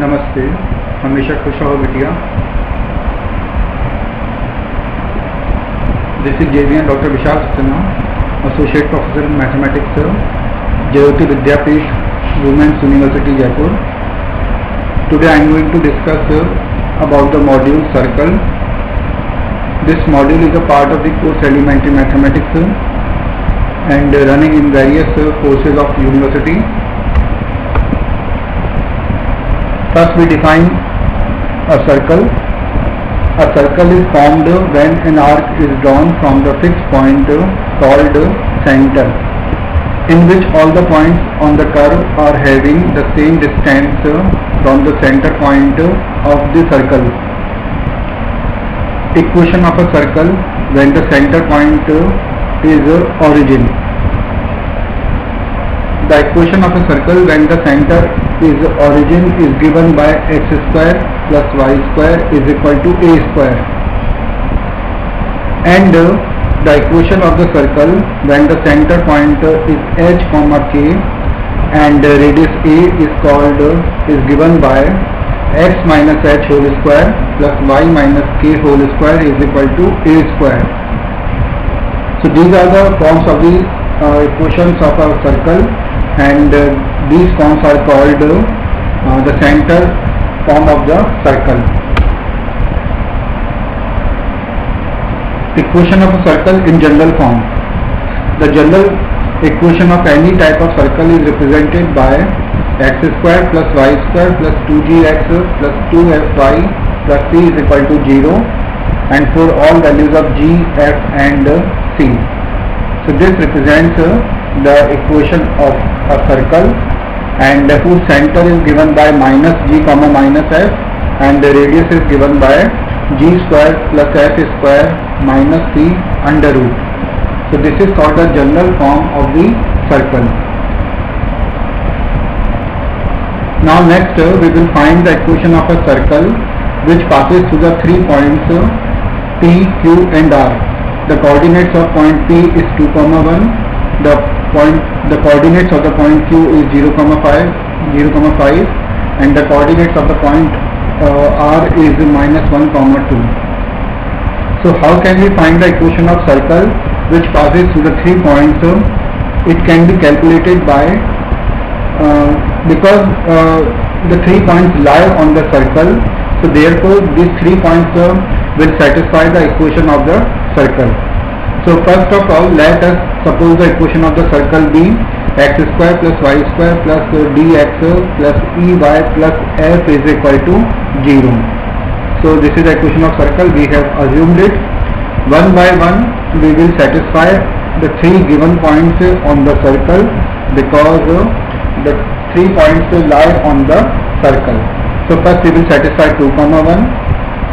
नमस्ते, हमेशा खुश रहो बिटिया। This is JVN doctor Vishal Saxena, associate professor in mathematics, Jyoti Vidyapeeth women's university Jaipur. Today I am going to discuss about the module circle. This module is a part of the course Elementary Mathematics and running in various courses of university. First we define a circle. A circle is formed when an arc is drawn from the fixed point called center, in which all the points on the curve are having the same distance from the center point of the circle. Equation of a circle when the center point is origin. The equation of a circle when the center is origin is given by x square plus y square is equal to a square, and the equation of the circle when the center point is h comma k and radius a is given by x minus h whole square plus y minus k whole square is equal to a square. So these are the forms of the equations of a circle, and these forms are called the center form of the circle. Equation of a circle in general form. The general equation of any type of circle is represented by x square plus y square plus 2gx plus 2fy plus c is equal to 0, and for all values of g, f and c. So this represents the equation of a circle, and whose center is given by minus g comma minus f, and the radius is given by g square plus f square minus c under root. So this is called the general form of the circle. Now next we will find the equation of a circle which passes through the 3 points P, Q and R. The coordinates of point P is 2, 1. The coordinates of the point Q is 0, 5, and the coordinates of the point R is minus 1, 2. So how can we find the equation of circle which passes through the 3 points? It can be calculated by because the 3 points lie on the circle, so therefore these 3 points will satisfy the equation of the circle. So first of all, let us suppose the equation of the circle be x square plus y square plus dx plus ey plus f is equal to 0. So this is the equation of circle. We have assumed it. One by one we will satisfy the 3 given points on the circle, because the 3 points lie on the circle. So first we will satisfy 2, 1.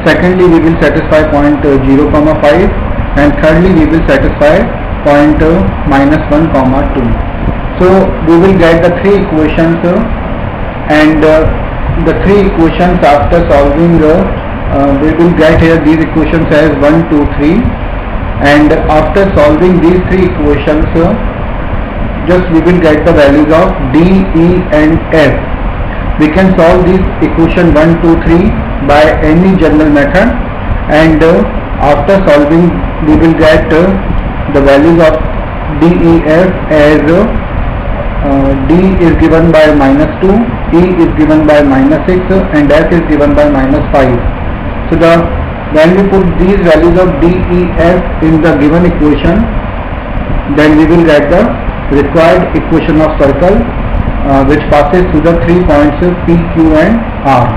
Secondly we will satisfy point 0, 5. And thirdly we will satisfy point minus 1, 2. So we will get the 3 equations, and the 3 equations after solving we will get here these equations as 1, 2, 3, and after solving these 3 equations just we will get the values of D, E and F. We can solve this equation 1, 2, 3 by any general method, and after solving we will get the values of D, E, F as D is given by minus 2, E is given by minus 6 and F is given by minus 5. So when we put these values of D, E, F in the given equation, then we will get the required equation of circle which passes through the 3 points P, Q and R.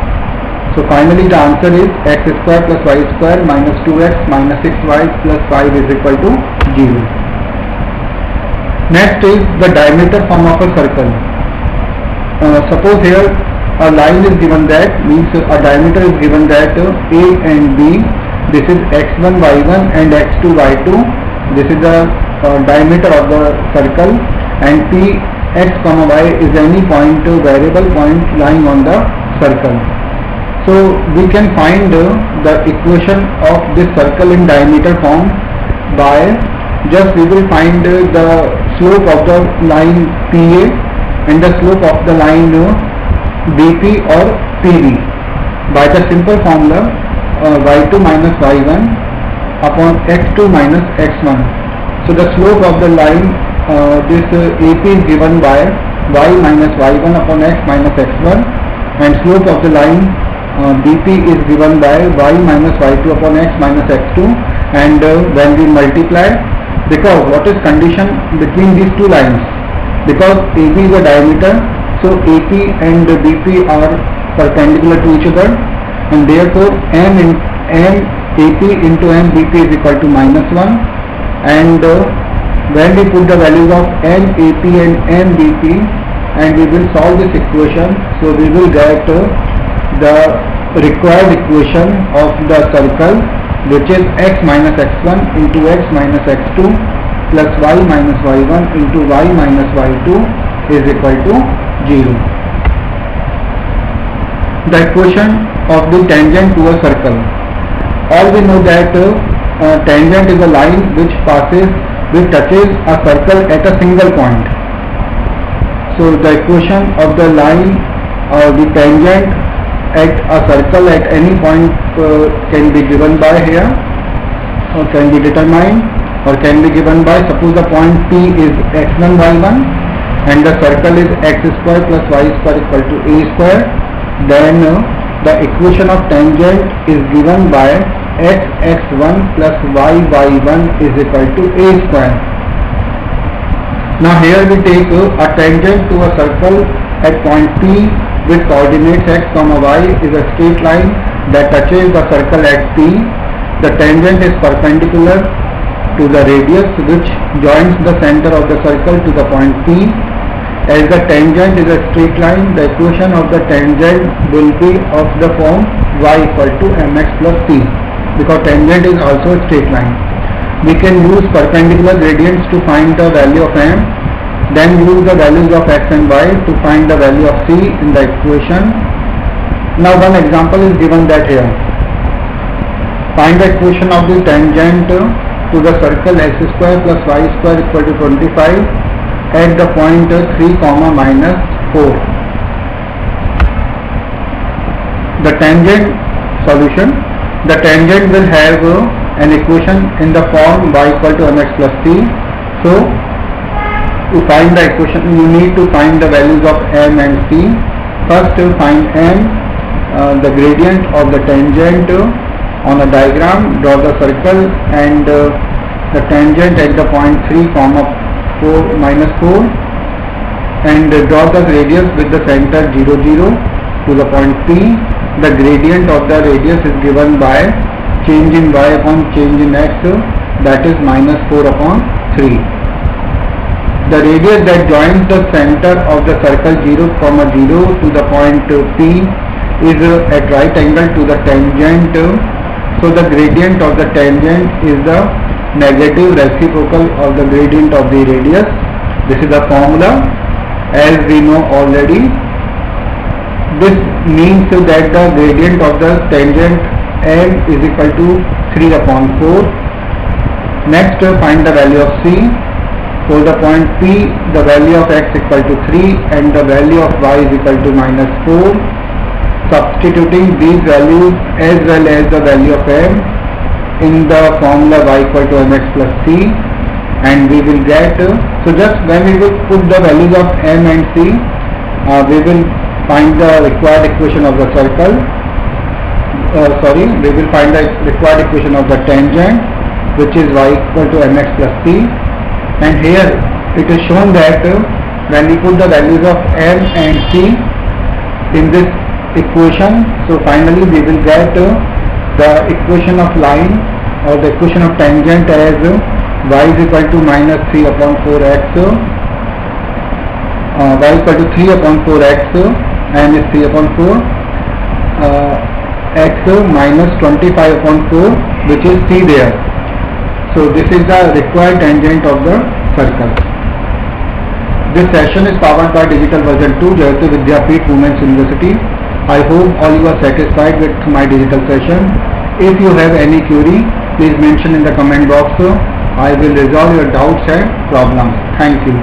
So finally the answer is x square plus y square minus 2x minus 6y plus 5 is equal to 0. Next is the diameter form of a circle. Suppose here a line is given, that means a diameter is given that A and B, this is x1, y1 and x2, y2. This is the diameter of the circle, and P, x, y is any point, variable point lying on the circle. So we can find the equation of this circle in diameter form by just we will find the slope of the line PA and the slope of the line BP or PB by the simple formula y2 minus y1 upon x2 minus x1. So the slope of the line, this AP is given by y minus y1 upon x minus x1, and slope of the line BP is given by y minus y2 upon x minus x2, and when we multiply, because what is condition between these two lines, because AB is a diameter, so AP and BP are perpendicular to each other, and therefore M AP into M BP is equal to -1, and when we put the values of M AP and M BP and we will solve this equation, so we will get the required equation of the circle, which is x minus x1 into x minus x2 plus y minus y1 into y minus y2 is equal to 0. The equation of the tangent to a circle. All we know that tangent is a line which touches a circle at a single point. So the equation of the line or the tangent at a circle at any point can be given by here, or can be determined, or can be given by, suppose the point P is x1 y1 and the circle is x square plus y square equal to a square, then the equation of tangent is given by x1 plus y1 is equal to a square. Now here we take a tangent to a circle at point P with coordinates x comma y is a straight line that touches the circle at P. The tangent is perpendicular to the radius which joins the center of the circle to the point P. As the tangent is a straight line, the equation of the tangent will be of the form y equal to mx plus c, because tangent is also a straight line. We can use perpendicular gradients to find the value of m, then use the values of x and y to find the value of c in the equation. Now one example is given that here. Find the equation of the tangent to the circle x square plus y square equal to 25 at the point 3 comma minus 4. The tangent solution. The tangent will have an equation in the form y equal to mx plus c. So to find the equation, you need to find the values of m and c. First find m, the gradient of the tangent on a diagram. Draw the circle and the tangent at the point 3 comma 4 minus 4, and draw the radius with the center 0 0 to the point P. The gradient of the radius is given by change in y upon change in x, that is -4 upon 3. The radius that joins the center of the circle 0 comma 0 to the point P is at right angle to the tangent, so the gradient of the tangent is the negative reciprocal of the gradient of the radius. This is the formula, as we know already. This means that the gradient of the tangent m is equal to 3 upon 4. Next find the value of c. For the point P, the value of x equal to 3 and the value of y is equal to -4. Substituting these values as well as the value of m in the formula y equal to mx plus c, and we will get, so just when we will put the values of m and c, we will find the required equation of the circle, we will find the required equation of the tangent, which is y equal to mx plus c, and here it is shown that when we put the values of m and c in this equation, so finally we will get the equation of line or the equation of tangent as y is equal to -3 upon 4x, y equal to 3 upon 4x, and is 3 upon 4, x minus 25 upon 4, which is c there. So this is the required tangent of the circle. This session is powered by Digital Version 2, Jayati Vidyapeeth Women's University. I hope all you are satisfied with my digital session. If you have any query, please mention in the comment box. I will resolve your doubts and problems. Thank you.